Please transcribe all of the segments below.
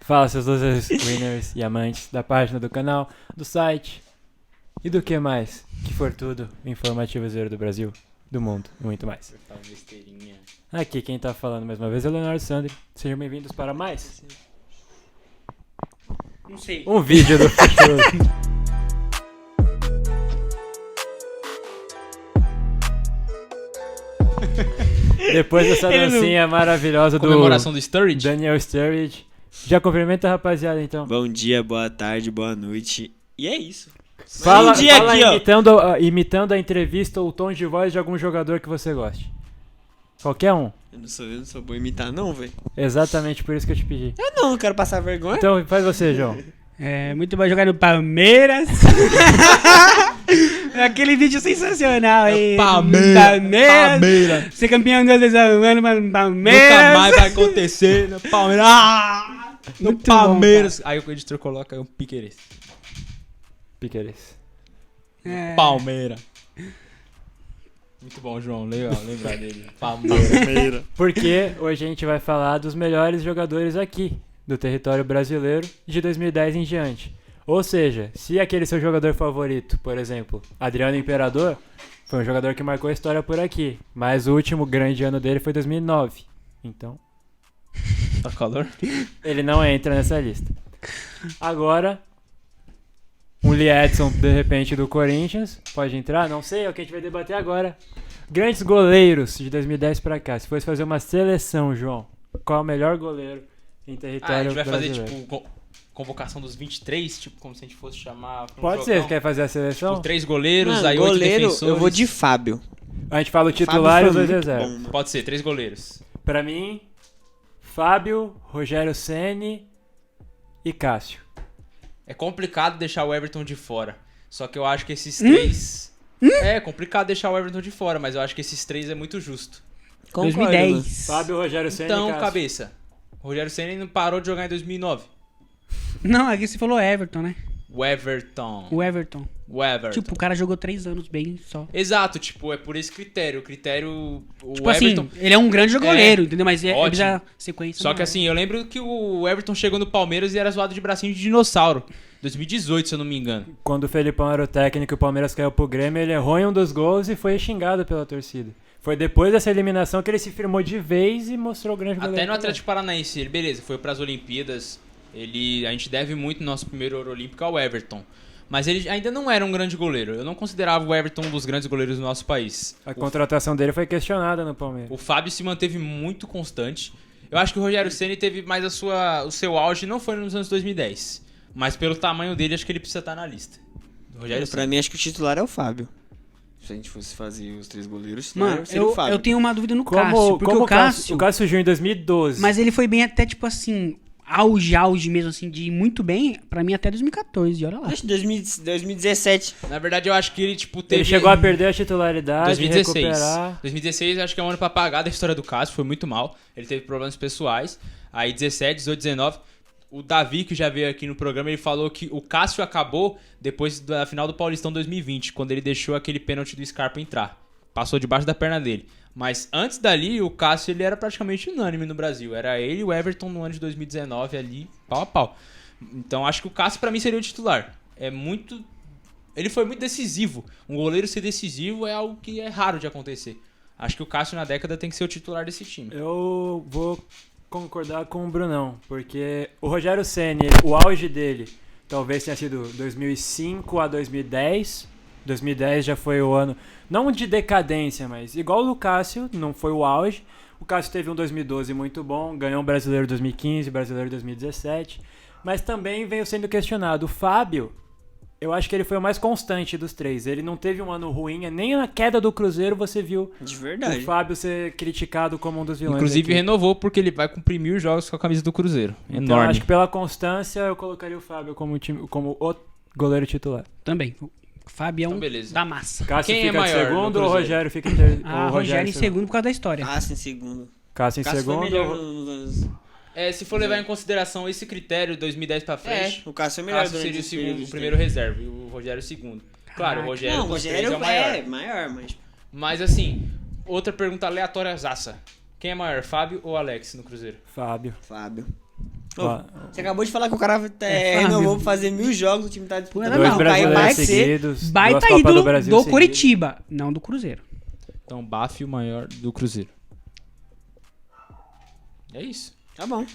Fala, seus losers, winners e amantes da página do canal, do site e do que mais que for tudo informativo zero do Brasil, do mundo e muito mais. Aqui quem tá falando mais uma vez é o Leonardo Sandri. Sejam bem-vindos para mais Não sei. um vídeo do futuro. Depois dessa dancinha maravilhosa do comemoração do Sturridge. Daniel Sturridge. Já cumprimenta a rapaziada então. Bom dia, boa tarde, boa noite. E é isso. Fala, Um dia fala aqui, ó. imitando a entrevista ou o tom de voz de algum jogador que você goste. Qualquer um. Eu não sou bom em imitar, não, velho. Exatamente por isso que eu te pedi. Eu não quero passar vergonha. Então faz você, João. É, muito bom jogar no Palmeiras. Aquele vídeo sensacional aí. Palmeiras. Ser campeão 2 vezes ao ano, mas no Palmeiras. Nunca mais vai acontecer no Palmeiras. No Muito bom, Palmeiras. Aí o editor coloca um Piqueires. Piqueires. É. Palmeiras. Muito bom, João. Legal lembrar dele. Palmeiras. Porque hoje a gente vai falar dos melhores jogadores aqui do território brasileiro de 2010 em diante. Ou seja, se aquele seu jogador favorito, por exemplo, Adriano Imperador, foi um jogador que marcou a história por aqui, mas o último grande ano dele foi 2009. Então, Tá calor? ele não entra nessa lista. Agora, um Lee Edson, de repente, do Corinthians, pode entrar? Não sei, é o que a gente vai debater agora. Grandes goleiros de 2010 pra cá. Se fosse fazer uma seleção, João, qual é o melhor goleiro em A território gente vai fazer, brasileiro? tipo, convocação dos 23, tipo, como se a gente fosse chamar pra um Pode ser, jogão. você quer fazer a seleção? Tipo, 3 goleiros, Mano, aí 8 goleiro, defensores. eu vou de Fábio. A gente fala o titular e os Fábio dois foi muito reservas. bom. Pode ser, 3 goleiros. Pra mim, Fábio, Rogério Ceni e Cássio. É complicado deixar o Everton de fora. Só que eu acho que esses 3... É complicado deixar o Everton de fora, mas eu acho que esses 3 é muito justo. Concordo, 2010. Fábio, Rogério Ceni e Então, Cássio. cabeça. O Rogério Ceni não parou de jogar em 2009. Não, aqui você falou Everton, né? O Everton. O Everton. O Everton. Tipo, o cara jogou 3 anos bem só. Exato, tipo, é por esse critério. O critério... O Tipo Everton... assim, ele é um grande goleiro, entendeu? Mas é ótimo. precisa sequência. Só não que é. assim, eu lembro que o Everton chegou no Palmeiras e era zoado de bracinho de dinossauro. 2018, se eu não me engano. Quando o Felipão era o técnico e o Palmeiras caiu pro Grêmio, ele errou em um dos gols e foi xingado pela torcida. Foi depois dessa eliminação que ele se firmou de vez e mostrou o grande goleiro. Até no que ele é. Atlético Paranaense, ele, beleza, foi pras Olimpíadas. A gente deve muito no nosso primeiro Ouro Olímpico ao Everton. Mas ele ainda não era um grande goleiro. Eu não considerava o Everton um dos grandes goleiros do nosso país. A contratação dele foi questionada no Palmeiras. O Fábio se manteve muito constante. Eu acho que o Rogério Ceni teve mais o seu auge, não foi nos anos 2010. Mas pelo tamanho dele, acho que ele precisa estar na lista. O Rogério Pra Ceni. mim, acho que o titular é o Fábio. Se a gente fosse fazer os 3 goleiros, o titular Mano, seria o Fábio. eu tenho uma dúvida no Cássio. Porque como o Cássio... o Cássio surgiu em 2012. Mas ele foi bem até, tipo assim... Auge mesmo, assim, de ir muito bem, pra mim até 2014, olha lá. Acho que 2017. Na verdade, eu acho que ele, tipo, teve... Ele chegou a perder a titularidade, 2016. recuperar. 2016 acho que é um ano pra apagar da história do Cássio, foi muito mal. Ele teve problemas pessoais. Aí 17, 18, 19, o Davi, que já veio aqui no programa, ele falou que o Cássio acabou depois da final do Paulistão 2020, quando ele deixou aquele pênalti do Scarpa entrar. Passou debaixo da perna dele. Mas antes dali, o Cássio ele era praticamente unânime no Brasil. Era ele e o Everton no ano de 2019 ali, pau a pau. Então acho que o Cássio pra mim seria o titular. Ele foi muito decisivo. Um goleiro ser decisivo é algo que é raro de acontecer. Acho que o Cássio na década tem que ser o titular desse time. Eu vou concordar com o Brunão, porque o Rogério Ceni, o auge dele talvez tenha sido 2005 a 2010. 2010 já foi o ano, não de decadência, mas igual o do Cássio, não foi o auge. O Cássio teve um 2012 muito bom, ganhou um brasileiro 2015, brasileiro 2017, mas também veio sendo questionado. O Fábio, eu acho que ele foi o mais constante dos três. Ele não teve um ano ruim, nem na queda do Cruzeiro você viu De o verdade. Fábio ser criticado como um dos vilões. Inclusive aqui. renovou porque ele vai cumprir 1000 jogos com a camisa do Cruzeiro. Então Enorme. acho que pela constância eu colocaria o Fábio como o goleiro titular. Também. O Fabião Então, beleza. da massa. Cássio Quem é fica maior de no segundo ou o Cruzeiro? Rogério fica em terceiro? Rogério em segundo por causa da história. Cássio em segundo. Cássio em Cássio foi segundo. melhor nos anos... Se for levar em consideração esse critério 2010 pra frente, O Cássio é o melhor Cássio durante seria o, esse período segundo, o de primeiro tempo. reserva e o Rogério o segundo. Claro, o Caraca. Rogério Não, o dos três Rogério é o maior. é maior, mas... Mas assim, outra pergunta aleatória zaça. Quem é maior, Fábio ou Alex no Cruzeiro? Fábio. Fábio. Ó, Você acabou de falar que o cara fala renovou mesmo. pra fazer 1000 jogos, o time tá disputando. Não, dois não, brasileiros vai ser. seguidos, Baita duas Copas ídolo do Brasil do seguidas. Coritiba, não do Cruzeiro. Então, Baf o maior do Cruzeiro. É isso. Tá bom.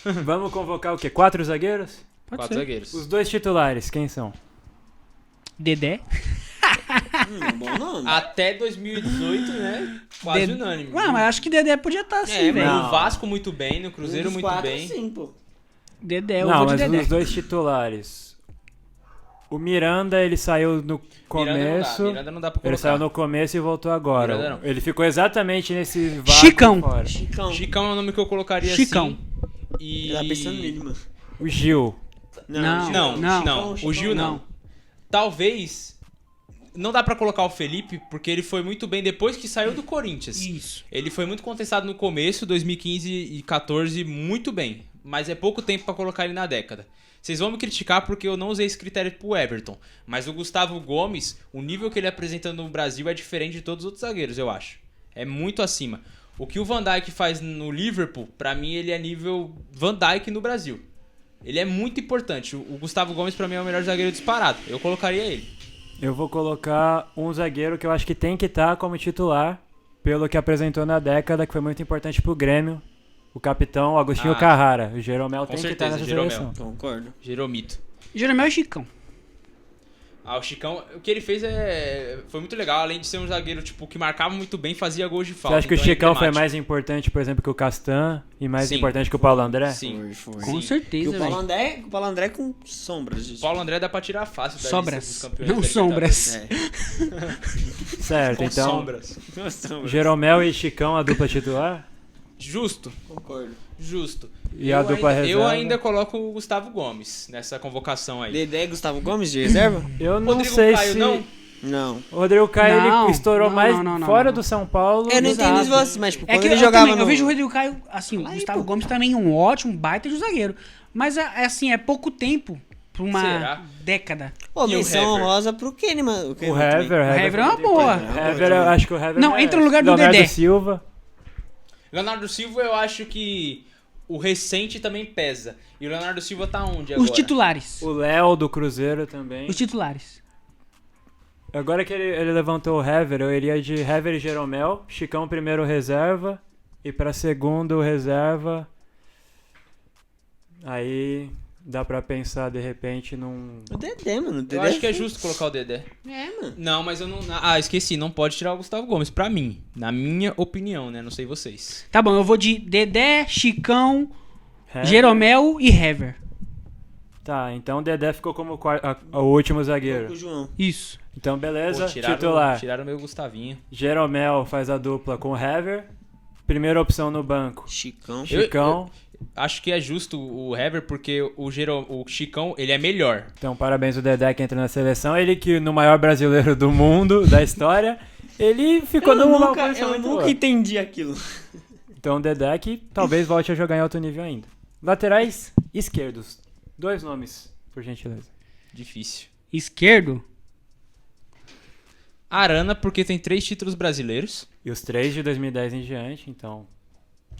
Vamos convocar o quê? 4 zagueiros? Pode 4 ser. zagueiros. Os 2 titulares, quem são? Dedé. Bom nome. Até 2018, né? Quase Dedé. unânime. Ah, mas acho que Dedé podia estar assim, É, velho. mano, Não. o Vasco muito bem, no Cruzeiro Um dos muito quatro, bem. Sim, pô. Dedé, eu Não, vou de mas Dedé. os 2 titulares. O Miranda, ele saiu no começo. Miranda não dá pra colocar. Ele saiu no começo e voltou agora. Miranda não. Ele ficou exatamente nesse vácuo Chicão. fora. Chicão. Chicão é o nome que eu colocaria Chicão. assim. E... Eu tava pensando nele, mano. O Gil. Não, Não. o Gil não. Talvez... Não dá pra colocar o Felipe, porque ele foi muito bem depois que saiu do Corinthians. Isso. Ele foi muito contestado no começo, 2015 e 14, muito bem. Mas é pouco tempo pra colocar ele na década. Vocês vão me criticar porque eu não usei esse critério pro Everton. Mas o Gustavo Gomes, o nível que ele apresenta no Brasil é diferente de todos os outros zagueiros, eu acho. É muito acima. O que o Van Dijk faz no Liverpool, pra mim ele é nível Van Dijk no Brasil. Ele é muito importante. O Gustavo Gomes pra mim é o melhor zagueiro disparado. Eu colocaria ele. Eu vou colocar um zagueiro que eu acho que tem que estar como titular, pelo que apresentou na década, que foi muito importante pro Grêmio. O capitão Agostinho Carrara. O Jeromel com tem que estar certeza, nessa Jeromel. seleção. Concordo. Jeromito. Jeromel e Chicão. O Chicão, o que ele fez foi muito legal, além de ser um zagueiro tipo que marcava muito bem, fazia gols de Você falta. acha que o então é Chicão foi emblemático. mais importante, por exemplo, que o Castan e mais Sim. importante que o Paulo André? Sim. Foi. Com Sim. certeza, E o Paulo velho. André com sombras. gente. Paulo André dá pra tirar fácil da Sobras. lista dos campeões Não da sombras. Libertadores. Certo, Com então sombras. Sombras. Jeromel e Chicão a dupla titular? Justo, Concordo. justo. E a dupla Eu reserva? ainda coloco o Gustavo Gomes nessa convocação aí. Dedé e Gustavo Gomes de reserva? Eu não Rodrigo sei Caio, se... não? Não. O Rodrigo Caio Não, ele estourou não, mais não, fora não. do São Paulo. Eu não Exato. entendi isso, mas tipo, É quando que ele eu jogava também, no... eu vejo o Rodrigo Caio, assim, o Aí, Gustavo pô. Gomes também um ótimo, baita de zagueiro. Mas, assim, é pouco tempo pra uma Será? década. Pô, E o menção Hever? honrosa pro Kenny, mano. O Hever Hever é uma boa. Hever, eu acho que o Hever Não, é entra no lugar do Leonardo Dedé. Silva. Leonardo Silva, eu acho que o recente também pesa. E o Leonardo Silva tá onde agora? Os titulares. O Léo do Cruzeiro também. Os titulares. Agora que ele levantou o Hever, eu iria de Hever e Jeromel. Chicão primeiro reserva. E pra segundo reserva. Aí dá pra pensar de repente num... O Dedé, mano. O Dedé Eu acho que é justo colocar o Dedé. É, mano. Não, mas eu não... Ah, esqueci. Não pode tirar o Gustavo Gomes. Pra mim. Na minha opinião, né? Não sei vocês. Tá bom, eu vou de Dedé, Chicão, Hever. Jeromel e Hever. Tá, então o Dedé ficou como o último O zagueiro. João. Isso. Então beleza, Pô, titular. Tiraram meu Gustavinho. Jeromel faz a dupla com o Hever. Primeira opção no banco. Chicão. Chicão. Acho que é justo o Hever, porque o Chicão, ele é melhor. Então parabéns ao Dedé que entra na seleção. Ele que no maior brasileiro do mundo, da história, ele ficou numa posição Eu muito nunca boa. entendi aquilo. Então o Dedé que talvez volte a jogar em alto nível ainda. Laterais esquerdos. 2 nomes, por gentileza. Difícil. Esquerdo. Arana, porque tem 3 títulos brasileiros. E os 3 de 2010 em diante, então...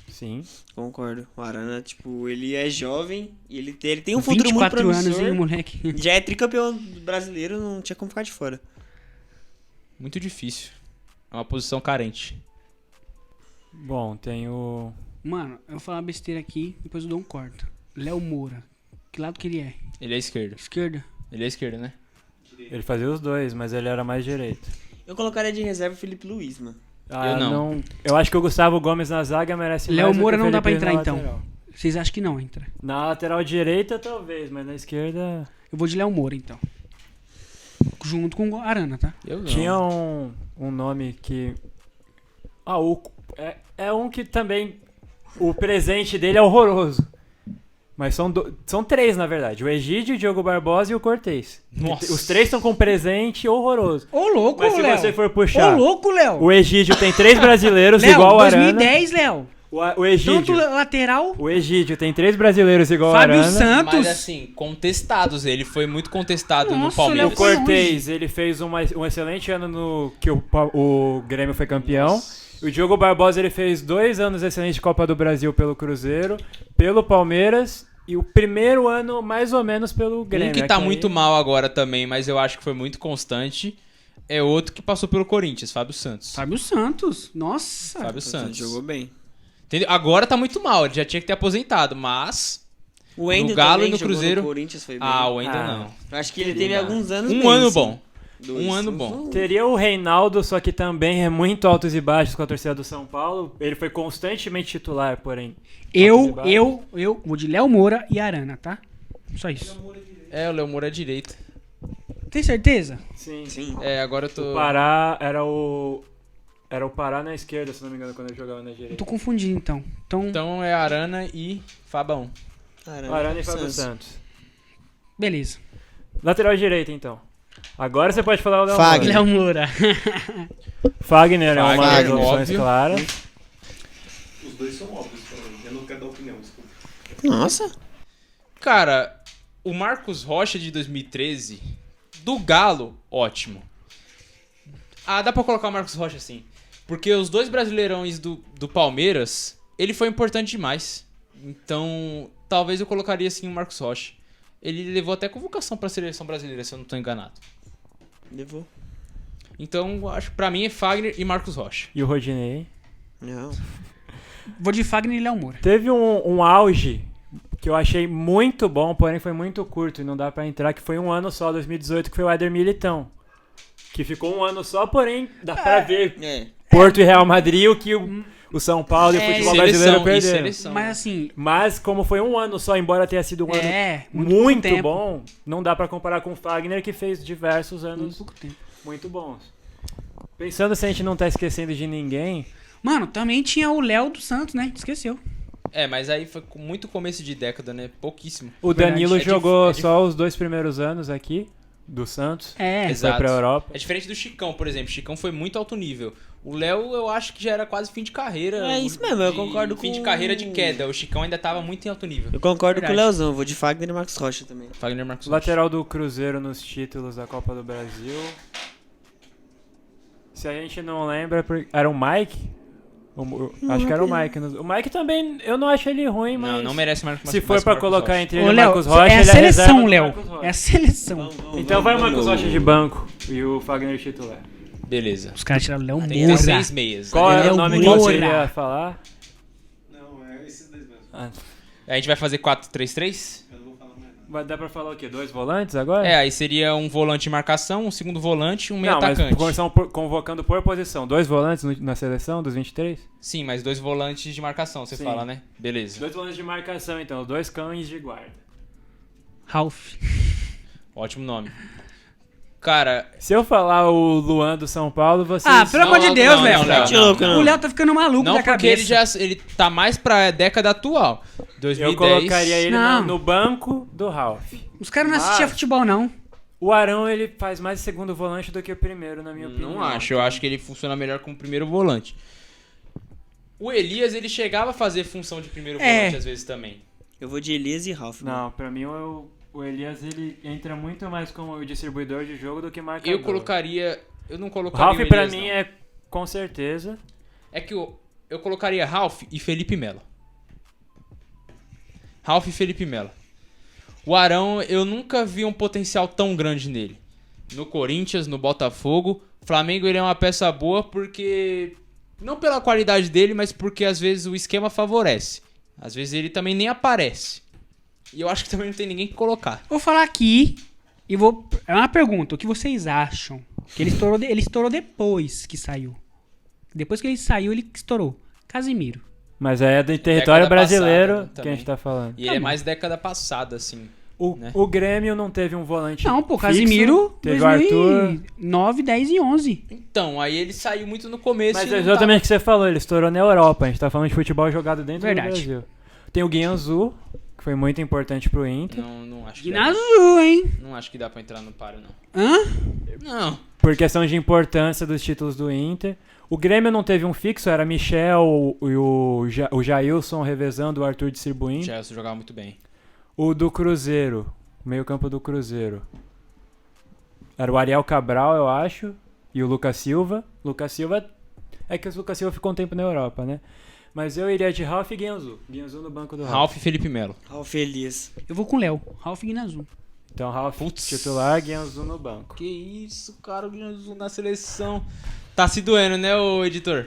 Sim. Concordo. O Arana, tipo, ele é jovem e ele tem um futuro muito 24 anos, promissor. hein, moleque. Já é tricampeão brasileiro, não tinha como ficar de fora. Muito difícil. É uma posição carente. Bom, tem o... Mano, eu vou falar uma besteira aqui, depois eu dou um corte. Léo Moura. Que lado que ele é? Ele é esquerdo. Esquerda? Ele é esquerdo, né? Ele fazia os dois, mas ele era mais direito. Eu colocaria de reserva o Felipe Luiz, mano. Ah, Eu não. Eu acho que o Gustavo Gomes na zaga merece Léo mais do que Moura o não dá Felipe pra entrar, na então. lateral. Vocês acham que não entra? Na lateral direita, talvez, mas na esquerda... Eu vou de Léo Moura, então. Junto com o Arana, tá? Eu não. Tinha um nome que... É um que também... O presente dele é horroroso. Mas são 3, na verdade. O Egídio, o Diogo Barbosa e o Cortez. Nossa. Os 3 estão com presente horroroso. Ô, louco, Mas se Léo. você for puxar... Ô, louco, Léo. O Egídio tem 3 brasileiros Léo, igual o Arana. 2010, Léo. O Tanto Egídio... lateral, O Egídio tem 3 brasileiros igual o Fábio Arana. Santos. Mas assim, contestados. Ele foi muito contestado no Nossa, Palmeiras. Léo O Cortez, ele fez um excelente ano no que o Grêmio foi campeão. O Diogo Barbosa, ele fez 2 anos excelentes de Copa do Brasil pelo Cruzeiro, pelo Palmeiras E o primeiro ano, mais ou menos, pelo Grêmio. Um que tá aí- muito mal agora também, mas eu acho que foi muito constante, é outro que passou pelo Corinthians, Fábio Santos. Fábio Santos. Nossa. Fábio Então, Santos. jogou bem. Entendeu? Agora tá muito mal, ele já tinha que ter aposentado, mas... O Wendel No Galo também, e no que jogou Cruzeiro. No Corinthians foi bem. Ah, o Wendel Ah. não. Eu acho que ele teve alguns anos Um bem, ano sim. bom. Dois. Um ano bom. Teria o Reinaldo, só que também é muito altos e baixos com a torcida do São Paulo. Ele foi constantemente titular, porém. Eu altos e baixos. vou de Léo Moura e Arana, tá? Só isso. É, o Léo Moura é direita. Tem certeza? Sim. Sim. É, agora eu tô... O Pará era o. Era o Pará na esquerda, se não me engano, quando ele jogava na Eu direita. tô confundindo, então. Então é Arana e Fabão. Arana e Fábio Santos. Beleza. Lateral direita, então. Agora você pode falar o Léo Fagner. Moura. Léo Moura. Fagner é uma das Fagner, opções óbvio. claras. Os dois são óbvios pra mim. Eu não quero dar opinião, desculpa. Nossa. Cara, o Marcos Rocha de 2013, do Galo, ótimo. Ah, dá pra colocar o Marcos Rocha assim. Porque os dois brasileirões do Palmeiras, ele foi importante demais. Então, talvez eu colocaria assim o Marcos Rocha. Ele levou até convocação pra seleção brasileira, se eu não tô enganado. Levou. Então, acho que pra mim é Fagner e Marcos Rocha. E o Rodinei. Não. Vou de Fagner e Léo Moura. Teve um auge que eu achei muito bom, porém foi muito curto e não dá pra entrar, que foi um ano só, 2018, que foi o Éder Militão. Que ficou um ano só, porém dá pra ver É. Porto e Real Madrid o que o São Paulo e o futebol brasileiro perderam. seleção. Mas assim, Mas como foi um ano só, embora tenha sido um ano muito muito tempo. bom, não dá pra comparar com o Fagner, que fez diversos muito anos pouco tempo. muito bons. Pensando se a gente não tá esquecendo de ninguém, Mano, também tinha o Léo do Santos, né? Esqueceu. É, mas aí foi com muito começo de década, né? Pouquíssimo. o Verdade. Danilo É jogou dif- é só os 2 primeiros anos aqui, do Santos, É. foi Exato. pra Europa. É diferente do Chicão, por exemplo. Chicão foi muito alto nível. O Léo, eu acho que já era quase fim de carreira. É isso mesmo, eu concordo fim com- de carreira de queda. O Chicão ainda tava muito em alto nível. Eu concordo Verdade. com o Leozão. Vou de Fagner e Marcos Rocha também. Fagner Marcos Rocha. Lateral do Cruzeiro nos títulos da Copa do Brasil. Se a gente não lembra, era o Mike? Acho que era o Mike. O Mike também, eu não acho ele ruim, mas Não, não merece Marcos se for pra colocar Rocha. entre Ô, ele e o Léo, Marcos Rocha, é a ele reserva seleção, pro Léo. Marcos Rocha. É a seleção. Então vai o Marcos Rocha de banco e o Fagner titular. Beleza. Os caras tiraram o Léo Tem Moura. 16 meias. Qual era Léo o nome que Moura. você ia falar? Não, é esses dois mesmo. Ah, A gente vai fazer 4-3-3? Eu não vou falar mais nada. vai dar pra falar o quê? 2 volantes agora? É, aí seria um volante de marcação, um segundo volante e um meio Não, mas atacante. convocando por posição. 2 volantes na seleção dos 23? Sim, mas 2 volantes de marcação, você Sim. fala, né? Beleza. 2 volantes de marcação, então. 2 cães de guarda. Ralph. Ótimo nome. Cara, Se eu falar o Luan do São Paulo, vocês... Ah, pelo amor de Não, Deus, não, Léo. não, não, Tá louco, não. não. O Léo tá ficando maluco não da porque cabeça. ele tá mais pra década atual. 2010. Eu colocaria ele Não. no banco do Ralph. Os caras não Mas- assistiam futebol, não. O Arão, ele faz mais segundo volante do que o primeiro, na minha opinião. Não acho, eu acho que ele funciona melhor como primeiro volante. O Elias, ele chegava a fazer função de primeiro É. volante às vezes também. Eu vou de Elias e Ralf. mano. Não, pra mim o Elias, ele entra muito mais como distribuidor de jogo do que marcador. Eu colocaria... Eu não O colocaria Ralf, o pra Elias, mim, não. é com certeza. É que eu colocaria Ralf e Felipe Melo. Ralf e Felipe Melo. O Arão, eu nunca vi um potencial tão grande nele. No Corinthians, no Botafogo. Flamengo, ele é uma peça boa porque... Não pela qualidade dele, mas porque às vezes o esquema favorece. Às vezes ele também nem aparece. E eu acho que também não tem ninguém que colocar. Vou falar aqui e vou... É uma pergunta. O que vocês acham? Que ele estourou depois que saiu. Depois que ele saiu, ele estourou. Casimiro. Mas é do território Década brasileiro passada, né, que a gente tá falando. E ele é mais década passada, assim. O, né? o Grêmio não teve um volante Não, pô, fixo, Casimiro, teve o Arthur... 2009, 10 e 11. Então, aí ele saiu muito no começo Mas e é não exatamente o que você falou, ele estourou na Europa. A gente tá falando de futebol jogado dentro Verdade. do Brasil. Tem o Guianzu, que foi muito importante pro Inter. Não acho que Guinazu, hein? não acho que dá pra entrar no páreo, não. Hã? Não. Por questão de importância dos títulos do Inter. O Grêmio não teve um fixo, era Michel e o Jailson revezando, o Arthur distribuindo. Já jogava muito bem. O do Cruzeiro, o meio-campo do Cruzeiro. Era o Ariel Cabral, eu acho, e o Lucas Silva. Lucas Silva, é que o Lucas Silva ficou um tempo na Europa, né? Mas eu iria de Ralf e Guianzu. Guianzu no banco do Ralf. Ralf e Felipe Melo. Ralf Elias. Eu vou com o Léo. Ralf Guinazu. Então Ralf Putz. titular, Guianzu no banco. Que isso, cara, o Guianzu na seleção. Tá se doendo, né, ô editor?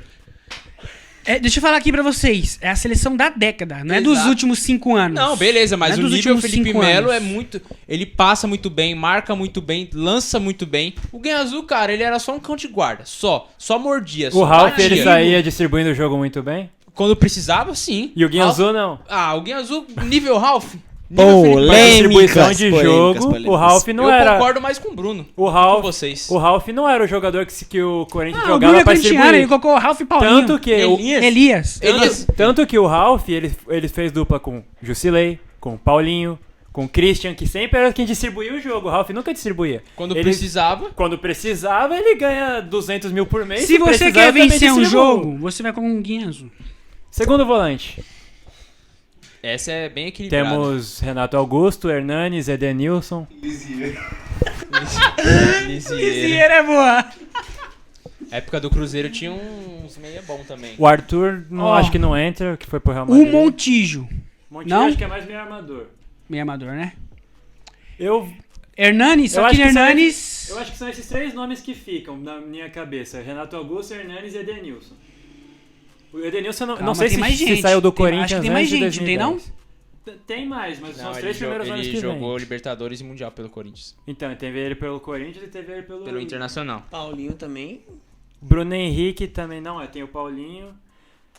Deixa eu falar aqui pra vocês. É a seleção da década, não é dos Exato. últimos 5 anos. Não, beleza, mas Não é o dos nível últimos Felipe 5 Melo anos. é muito... Ele passa muito bem, marca muito bem, lança muito bem. O Guianzu, cara, ele era só um cão de guarda. Só mordia. O Só Ralf, batia. ele saía distribuindo o jogo muito bem. Quando precisava, sim. E o Guianzu não. Ah, o Guianzu, nível Ralf. Nível Felipe Melo. Mas distribuição de polêmicas, jogo, polêmicas. o Ralf não Eu era... concordo mais com o Bruno. O com Ralf, vocês. o Ralf não era o jogador que o Corinthians Ah, o Bruno jogava é pra corintiano, ele distribuir. colocou o Ralf e Paulinho. Tanto que, Elias. tanto que o Ralf, ele fez dupla com Jusilei, com Paulinho, com Christian, que sempre era quem distribuía o jogo. O Ralf nunca distribuía. Quando Ele- precisava. Quando precisava, ele ganha 200 mil por mês. Se você precisava, quer também vencer um distribui. jogo, você vai com um Guinazu. Segundo volante. Essa é bem equilibrada. Temos Renato Augusto, Hernanes, Edenilson. Lisieira. é boa. Época do Cruzeiro tinha uns meia bom também. O Arthur, não, Ó. acho que não entra, que foi pro Real O Madrid. Montijo. Montijo não? acho que é mais meio armador. Meio amador, né? Eu Hernanes, Eu só acho que que são Hernanes... acho que são esses três nomes que ficam na minha cabeça. Renato Augusto, Hernanes e Edenilson. O Edenilson, não Calma, sei tem se, mais se gente. saiu do Tem- Corinthians acho que tem mais antes de gente, não tem não? 2010. Tem mais, mas são Não, os ele, três primeiros nomes ele que jogou vem. Libertadores e Mundial pelo Corinthians. Então, teve ele pelo Corinthians e teve ele Pelo Internacional. Paulinho também. Bruno Henrique também não, tem o Paulinho.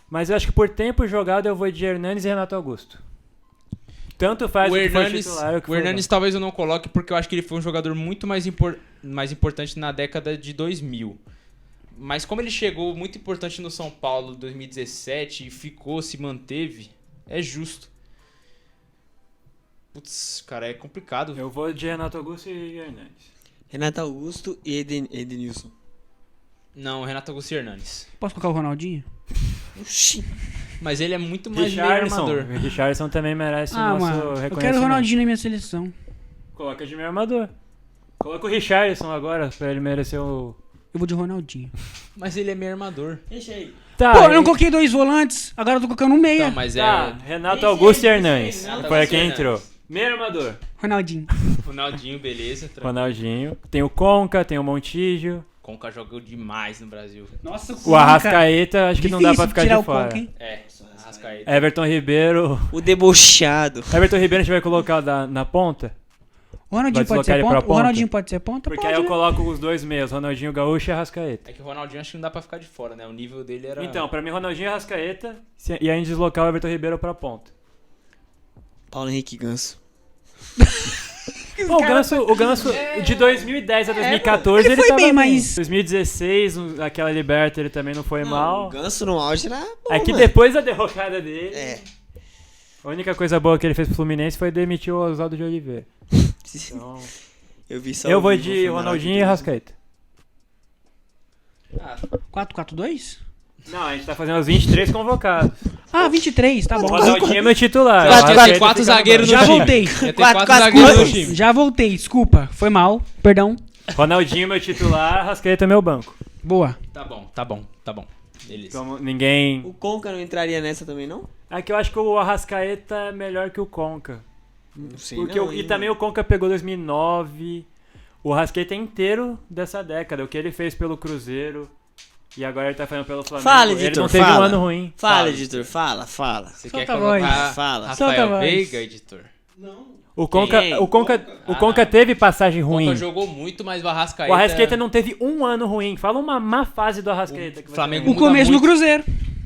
Mas eu acho que por tempo jogado eu vou de Hernanes e Renato Augusto. Tanto faz O o que foi Hernanes, titular ou o que o foi Hernanes talvez eu não coloque porque eu acho que ele foi um jogador muito mais importante na década de 2000. Mas como ele chegou muito importante no São Paulo em 2017 e ficou, se manteve, é justo. Putz, cara, é complicado. Eu vou de Renato Augusto e Hernanes. Renato Augusto e Edenilson. Não, Renato Augusto e Hernanes. Posso colocar o Ronaldinho? Oxi. Mas ele é muito mais meio Richarlison. armador. Richarlison também merece o nosso mano, eu reconhecimento. quero o Ronaldinho na minha seleção. Coloca de meio armador. Coloca o Richarlison agora pra ele merecer o... Eu vou de Ronaldinho. Mas ele é meio armador. Deixa aí. Tá, Pô, eu não coloquei 2 volantes, agora eu tô colocando um meia. Então, mas tá, é Renato Augusto e Hernanes. Renato Foi Augusto quem e entrou. Meio armador. Ronaldinho. Ronaldinho, beleza. Ronaldinho. Tem o Conca, tem o Montijo. Conca jogou demais no Brasil. Nossa, O Arrascaeta, acho que não dá pra ficar tirar de o fora. Conca, hein? É, Arrascaeta. Everton Ribeiro. O debochado. Everton Ribeiro a gente vai colocar na ponta? O Ronaldinho Vai pode deslocar ser ele pra ponta? O ponta? Ronaldinho pode ser ponta? Porque Pode, aí eu né? coloco os dois meios, Ronaldinho Gaúcho e Arrascaeta. É que o Ronaldinho acho que não dá pra ficar de fora, né? O nível dele era... Então, pra mim, Ronaldinho e Arrascaeta. E aí a gente deslocar o Everton Ribeiro pra ponta. Paulo Henrique Ganso. Bom, o Ganso de 2010 a 2014 ele ele foi tava bem, bem. mas- 2016, aquela Liberta, ele também não foi O mal. Ganso no auge era bom, É que mano. depois da derrocada dele, É. a única coisa boa que ele fez pro Fluminense foi demitir o Oswaldo de Oliveira. Então, Eu vi só eu ao vou vivo, de foi Ronaldinho e maravilhoso. Arrascaeta. 4-4-2? Não, a gente tá fazendo os 23 convocados. Ah, 23, tá bom. O Ronaldinho é meu titular. Quatro, o Arrascaeta quatro fica no zagueiros banco. no Já time. voltei. Ia ter Quatro, 4 quatro, zagueiros no quatro. time. Já voltei, desculpa. Foi mal, perdão. Ronaldinho meu titular, Arrascaeta meu banco. Boa. Tá bom. Beleza. Então ninguém... O Conca não entraria nessa também, não? É que eu acho que o Arrascaeta é melhor que o Conca. Não sei Porque não, e hein, também o Conca pegou 2009. O Arrascaeta é inteiro dessa década. O que ele fez pelo Cruzeiro. E agora ele tá fazendo pelo Flamengo. Fala, ele editor, não teve um fala. ano ruim. Fala, editor, fala. Você Solta quer a voz. colocar Fala. Solta a Rafael voz. Veiga, editor? O Conca, Quem? o Conca, o Ah, Conca não. teve passagem O ruim. Conca jogou muito, mas o Arrascaeta... O Arrascaeta não teve um ano ruim. Fala uma má fase do Arrascaeta. que você Flamengo lembra. O começo muito. no Cruzeiro.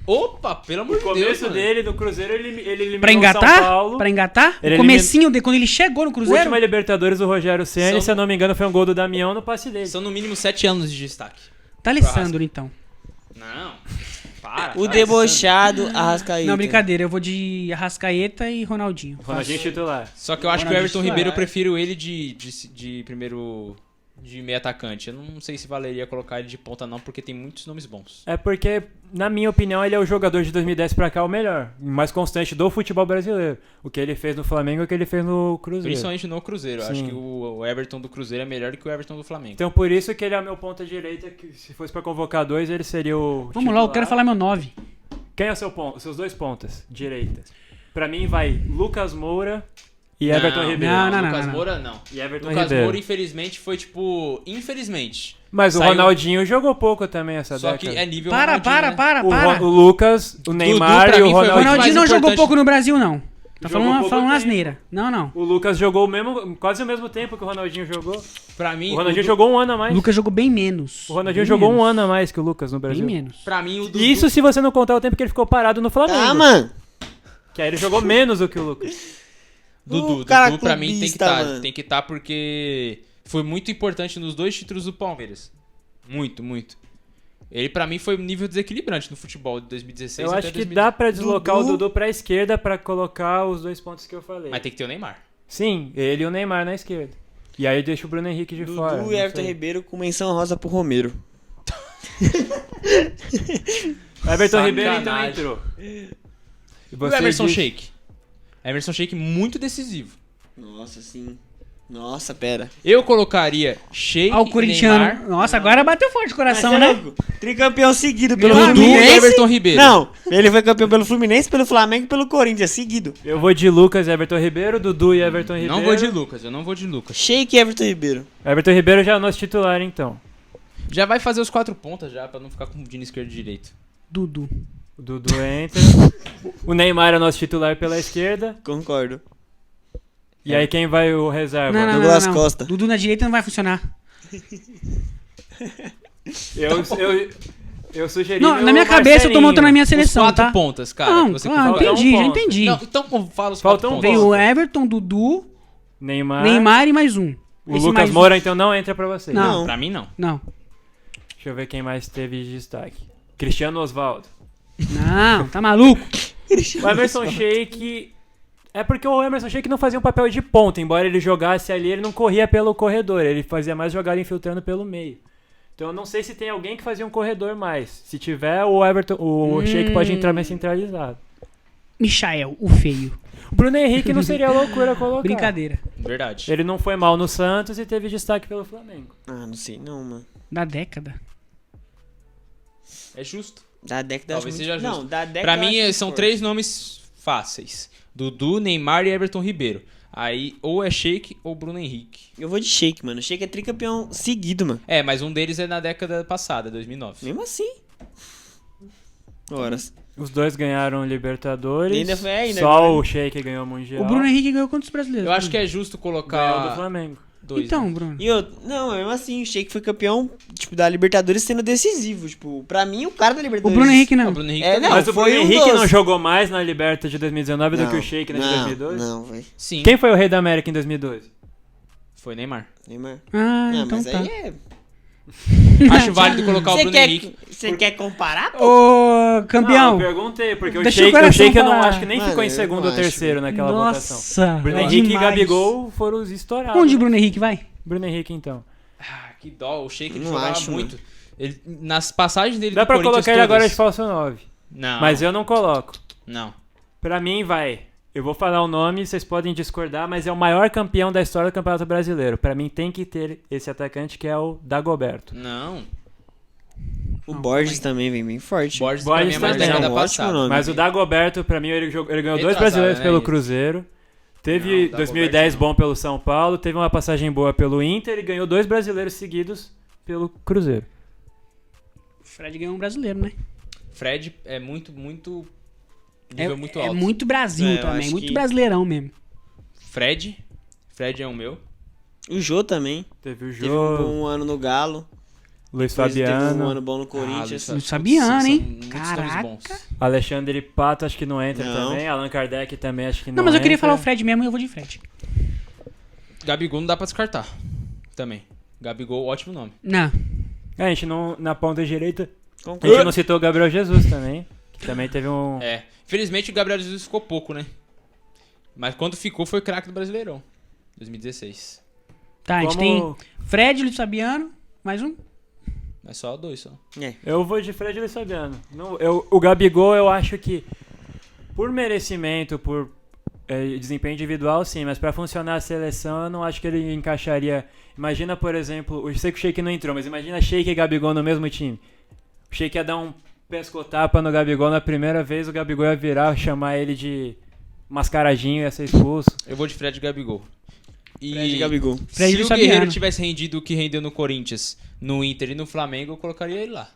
Opa, pelo amor O de Deus, começo mano. dele do Cruzeiro, ele eliminou Pra o São engatar? Paulo. Pra engatar? Ele O comecinho de quando ele chegou no Cruzeiro? Última Libertadores do Rogério Ceni, São- se eu não me engano, foi um gol do Damião no passe dele. São no mínimo 7 anos de destaque. Tá Alessandro, então. Não, para. O tá debochado Arrascaeta. Não, brincadeira. Eu vou de Arrascaeta e Ronaldinho. Ronaldinho titular. Só que eu acho que o Ronaldinho Everton titular. Ribeiro eu prefiro ele de primeiro... De meio atacante. Eu não sei se valeria colocar ele de ponta não, porque tem muitos nomes bons. É porque, na minha opinião, ele é o jogador de 2010 pra cá o melhor. O mais constante do futebol brasileiro. O que ele fez no Flamengo e o que ele fez no Cruzeiro. Principalmente no Cruzeiro. Eu acho Sim. que o Everton do Cruzeiro é melhor do que o Everton do Flamengo. Então por isso que ele é o meu ponta direita, que se fosse pra convocar dois, ele seria o Vamos lá, eu titular. quero falar meu 9. Quem é o os seus dois pontas? Direita. Pra mim vai Lucas Moura e Everton Ribeiro. Não. Lucas Moura, não. E Everton Lucas Ribeiro. Moura, infelizmente, foi tipo... Infelizmente. Mas o Saiu- Ronaldinho jogou pouco também essa Só década. que é nível Para. O Lucas, o Neymar pra e mim o foi O muito Ronaldinho. Ronaldinho não mais jogou importante. pouco no Brasil, não. Tá Jogou pouco falando tempo. asneira. Não. O Lucas jogou quase o mesmo tempo que o Ronaldinho jogou. Pra mim, O Ronaldinho jogou um ano a mais. O Lucas jogou bem menos. O Ronaldinho Bem jogou menos. um ano a mais que o Lucas no Bem Brasil. menos. Pra mim, o Dudu... Isso se você não contar o tempo que ele ficou parado no Flamengo. Tá, mano. Que aí ele jogou menos do que o Lucas. Dudu, O cara Dudu pra mim tem que clubista, estar. mano. Tem que estar porque foi muito importante nos 2 títulos do Palmeiras. Muito. Ele pra mim foi um nível desequilibrante no futebol de 2016 Eu até acho que 2018. dá pra deslocar Dudu. o Dudu pra esquerda pra colocar os 2 pontos que eu falei. Mas tem que ter o Neymar. Sim, ele e o Neymar na esquerda. E aí deixa o Bruno Henrique de fora. Dudu não e Everton sei. Ribeiro com menção rosa pro Romero. Everton Ribeiro então Sacanagem. entrou. E E o você Emerson diz- Sheik? Emerson Sheik muito decisivo. Nossa, sim. Nossa, pera. Eu colocaria Sheik Ó, o e corintiano. Neymar. Nossa, agora bateu forte o coração, Mas é né? louco. Tricampeão seguido pelo Dudu e Fluminense. Everton Ribeiro. Não, ele foi campeão pelo Fluminense, pelo Flamengo e pelo Corinthians, seguido. Eu vou de Lucas e Everton Ribeiro, Dudu e Everton Ribeiro. Não vou de Lucas, eu não vou de Lucas. Sheik e Everton Ribeiro. Everton Ribeiro já é o nosso titular, então. Já vai fazer os 4 pontas já, pra não ficar confundindo esquerda e direito. Dudu. O Dudu entra. O Neymar é o nosso titular pela esquerda. Concordo. E aí quem vai o reserva? Não. Douglas Costa. Dudu na direita não vai funcionar. Eu sugeri Não, o na minha cabeça eu tô Marcelinho. montando a minha Os seleção, 4 tá? pontas, cara. Não, que você claro, falta um entendi, já ponto. entendi. Não, então fala os Falta 4 um pontos. Veio o Everton, Dudu, Neymar. Neymar e mais um. O Esse Lucas mais um. Moura, então, não entra pra vocês. Não. Pra mim, não. Não. Deixa eu ver quem mais teve de destaque. Cristiano Osvaldo. Não, tá maluco? O Emerson Sheik... É porque o Emerson Sheik não fazia um papel de ponta. Embora ele jogasse ali, ele não corria pelo corredor. Ele fazia mais jogada infiltrando pelo meio. Então eu não sei se tem alguém que fazia um corredor mais. Se tiver, o Sheik pode entrar mais centralizado. Michael, o feio. O Bruno Henrique não seria loucura colocar. Brincadeira. Verdade. Ele não foi mal no Santos e teve destaque pelo Flamengo. Ah, não sei não, mano. Da década. É justo. Da década Talvez acho seja muito... justo. Não, da década Pra eu mim, acho são forte. 3 nomes fáceis. Dudu, Neymar e Everton Ribeiro. Aí, ou é Sheik ou Bruno Henrique. Eu vou de Sheik, mano. Sheik é tricampeão seguido, mano. É, mas um deles é na década passada, 2009. Mesmo assim. Horas. Os dois ganharam Libertadores. Ainda Só ganhou. o Sheik ganhou o Mundial. O Bruno Henrique ganhou quantos brasileiros? Eu acho que é justo ganhou do colocar Flamengo. 2. Então, né? Bruno. E eu... Não, mesmo assim, o Sheik foi campeão, tipo, da Libertadores sendo decisivo. Tipo, pra mim, o cara da O Libertadores... Bruno Henrique O não. Bruno Henrique É, também. não. Mas o foi Bruno um Henrique dos- não jogou mais na Liberta de 2019 do que o Sheik na de 2012? Não, velho. Sim, Quem foi o rei da América em 2012? foi Neymar. Neymar. Ah, Não, então mas tá. aí é... Acho válido colocar o Bruno Henrique. Você quer comparar, pô? Ô, campeão. Não, eu perguntei, porque Deixa o o coração Sheik eu não falar. acho que nem Mano, ficou em eu segundo não ou acho. terceiro naquela votação. Nossa. Bruno Henrique demais. e Gabigol foram os estourados. Onde o Bruno Henrique vai? Bruno Henrique, então. Ah, que dó. O Sheik ele Não jogava acho, muito. Ele, nas passagens dele Dá do pra Corinthians colocar ele agora todas- de falso 9. Não. Mas eu não coloco. Não. Pra mim, vai. Eu vou falar o nome, vocês podem discordar, mas é o maior campeão da história do Campeonato Brasileiro. Pra mim, tem que ter esse atacante que é o Dagoberto. Não. O Borges também vem bem forte. Borges, Borges pra mim é mais também é um década ótimo passada. nome. Mas o Dagoberto, pra mim, ele ganhou dois Retrasado, brasileiros né, pelo isso. Cruzeiro. Teve Não, Dagoberto 2010 não. bom pelo São Paulo, teve uma passagem boa pelo Inter e ganhou 2 brasileiros seguidos pelo Cruzeiro. O Fred ganhou um brasileiro, né? Fred é muito nível muito alto. É muito Brasil É, eu também. acho Muito que- brasileirão mesmo. Fred é o meu. O Jô também. Teve o Teve um Jô, bom ano no Galo. Luiz Depois teve um Fabiano, ano bom no Corinthians. Luiz Fabiano, são hein? muitos nomes Caraca. bons. Alexandre Pato acho que não entra Não. também, Allan Kardec também acho que não Não, mas eu queria entra. falar o Fred mesmo e eu vou de Fred. Gabigol não dá pra descartar. Também. Gabigol, ótimo nome. Não. É, a gente não, na ponta direita, a Concordo. gente não citou o Gabriel Jesus também, que também teve um... É. Infelizmente o Gabriel Jesus ficou pouco, né? Mas quando ficou foi craque do Brasileirão. 2016. Tá, a gente Como- tem Fred, Luiz Fabiano, mais um. Mas só 2 só. Eu vou de Fred e Luiz Fabiano. O Gabigol, eu acho que por merecimento, por desempenho individual, sim, mas pra funcionar a seleção, eu não acho que ele encaixaria. Imagina, por exemplo, eu sei que o Sheik não entrou, mas imagina Sheik e Gabigol no mesmo time. O Sheik ia dar um pescotapa no Gabigol na primeira vez, o Gabigol ia virar, chamar ele de mascaradinho e ia ser expulso. Eu vou de Fred e Gabigol. E Fred e Gabigol. Fred se e o Fabiano. Guerreiro tivesse rendido o que rendeu no Corinthians, no Inter e no Flamengo, eu colocaria ele lá.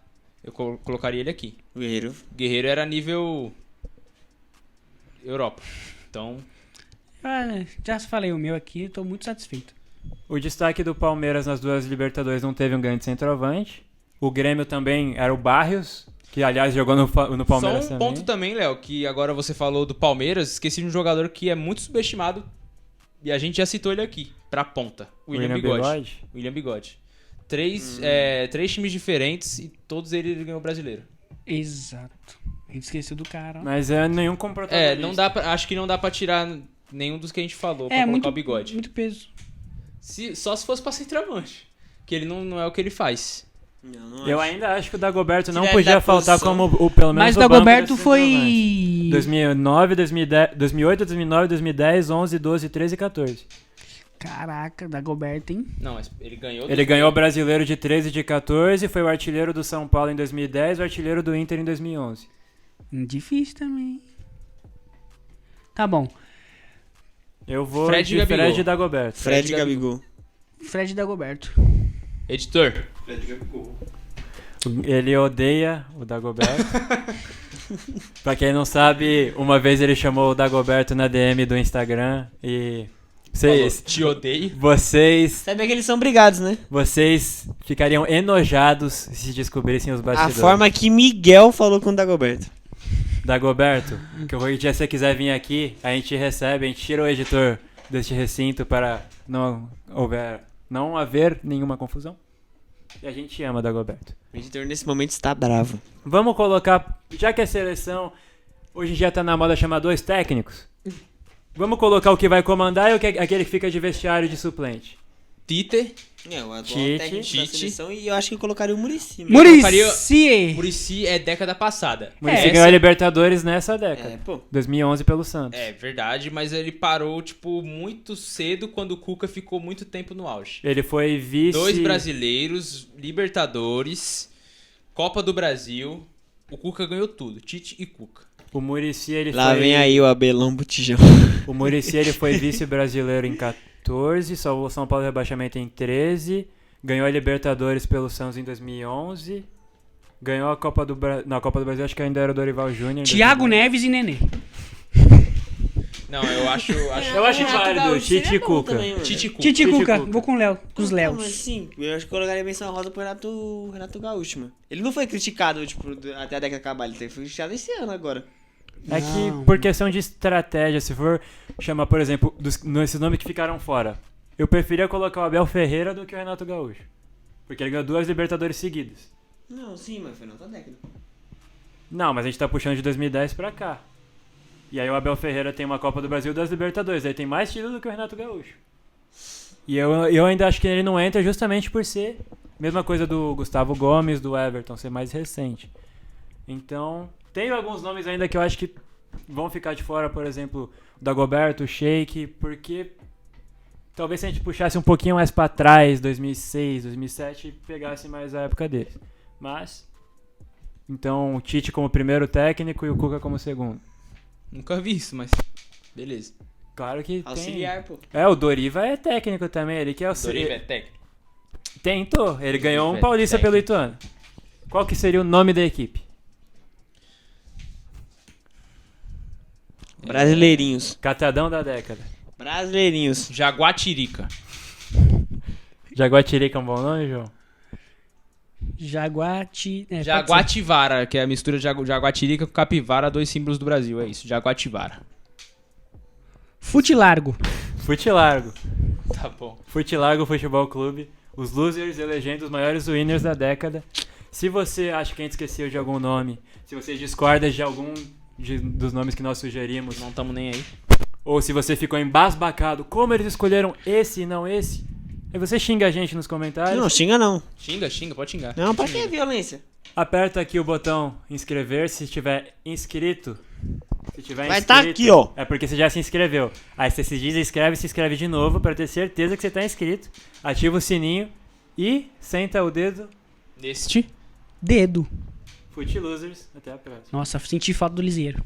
Eu colocaria ele aqui. O Guerreiro. O Guerreiro era nível Europa. Então, Já falei o meu aqui, tô muito satisfeito. O destaque do Palmeiras nas duas Libertadores não teve um grande centroavante. O Grêmio também era o Barrios, que aliás jogou no Palmeiras só um também. ponto também, Léo, que agora você falou do Palmeiras, esqueci de um jogador que é muito subestimado e a gente já citou ele aqui, pra ponta. William Bigode. William Bigode. Três times diferentes e todos ele ganhou o brasileiro. Exato. A gente esqueceu do cara. ó. Mas é nenhum como protagonista. Não dá acho que não dá pra tirar nenhum dos que a gente falou pra colocar muito, o Bigode. muito peso. Só se fosse pra centroavante, que ele não é o que ele faz. Não Eu ainda acho que o Dagoberto não Tiver podia da faltar posição. como pelo menos Mas o o banco Dagoberto desse centroavante. foi... 2009, 2010, 2008, 2009, 2010, 11, 12, 13 e 14. Caraca, Dagoberto, hein? Não, mas ele ganhou. Ele ganhou o brasileiro de 13 e de 14, foi o artilheiro do São Paulo em 2010 e o artilheiro do Inter em 2011. Difícil também. Tá bom. Eu vou Fred de e Gabigol. Fred e Dagoberto. Fred e Gabigol. Fred e Dagoberto. Editor. Fred Gabigol. Ele odeia o Dagoberto. Pra quem não sabe, uma vez ele chamou o Dagoberto na DM do Instagram e... Falou, te odeio. Vocês Sabe que eles são brigados, né? ficariam enojados se descobrissem os A bastidores. forma que Miguel falou com o Dagoberto. Dagoberto, que qualquer dia você quiser vir aqui, a gente recebe, a gente tira o editor deste recinto para não haver nenhuma confusão. E a gente ama Dagoberto. O editor nesse momento está bravo. Vamos colocar, já que a seleção hoje em dia tá na moda chamar 2 técnicos, vamos colocar o que vai comandar e aquele que fica de vestiário de suplente. Tite. O atual Tite. técnico da Tite. seleção e eu acho que eu colocaria o Muricy. Muricy! Muricy é década passada. Muricy Essa- ganhou a Libertadores nessa década. É, pô. 2011 pelo Santos. É verdade, mas ele parou, tipo, muito cedo quando o Cuca ficou muito tempo no auge. Ele foi vice... 2 brasileiros, Libertadores, Copa do Brasil. O Cuca ganhou tudo, Tite e Cuca. O Muricy, ele Lá foi... vem aí o Abelão Botijão. O Muricy, ele foi vice-brasileiro em 14, salvou o São Paulo rebaixamento em 13, ganhou a Libertadores pelo Santos em 2011, ganhou a Copa do Brasil... Na Copa do Brasil acho que ainda era o Dorival Júnior. em Thiago 2009. Neves e Nenê. Não, eu acho Eu acho válido, Tite e Cuca. Tite e Cuca. Tite Tite Cuca. Cuca. Vou com o Léo, com os Não, Léos. mas sim, eu acho que eu colocaria menção rosa pro Renato Gaúcho, mano. Ele não foi criticado, tipo, até a década acabar, ele foi criticado esse ano agora. É que, Não. por questão de estratégia, se for chamar, por exemplo, esses nomes que ficaram fora, eu preferia colocar o Abel Ferreira do que o Renato Gaúcho. Porque ele ganhou 2 Libertadores seguidas. Não, sim, mas foi na outra década. Não, mas a gente tá puxando de 2010 pra cá. E aí o Abel Ferreira tem uma Copa do Brasil e 2 Libertadores. Aí tem mais título do que o Renato Gaúcho. E eu ainda acho que ele não entra justamente por ser... Mesma coisa do Gustavo Gomes, do Everton, ser mais recente. Então, tem alguns nomes ainda que eu acho que vão ficar de fora. Por exemplo, o Dagoberto, o Sheik, porque... Talvez se a gente puxasse um pouquinho mais pra trás, 2006, 2007, e pegasse mais a época deles. Mas... Então, o Tite como primeiro técnico e o Cuca como segundo. Nunca vi isso, mas beleza. Claro que Auxiliar, pô. tem. O Doriva é técnico também, ele que é Doriva é técnico. Tentou, ele ganhou um é paulista técnico. pelo Ituano. Qual que seria o nome da equipe? Brasileirinhos. Catadão da década. Brasileirinhos. Jaguatirica. Jaguatirica é um bom nome, João? Jaguati... pode ser. Jaguativara, que é a mistura de Jaguatirica com Capivara, 2 símbolos do Brasil. É isso, Jaguativara. Fute largo. Fute Largo. Tá bom. Fute Largo Futebol Clube. Os losers elegendo os maiores winners da década. Se você acha que a gente esqueceu de algum nome, se você discorda de algum dos nomes que nós sugerimos, Não tamo nem aí. ou se você ficou embasbacado, como eles escolheram esse e não esse, aí você xinga a gente nos comentários. Não, xinga não. Xinga, pode xingar. Não, pra que violência? Aperta aqui o botão inscrever se estiver inscrito. Se tiver Vai tá inscrito, aqui, ó. É porque você já se inscreveu. Aí você se inscreve de novo para ter certeza que você tá inscrito. Ativa o sininho e senta o dedo. Neste. Dedo. Fute Losers, até a próxima. Nossa, senti falta do Liseiro.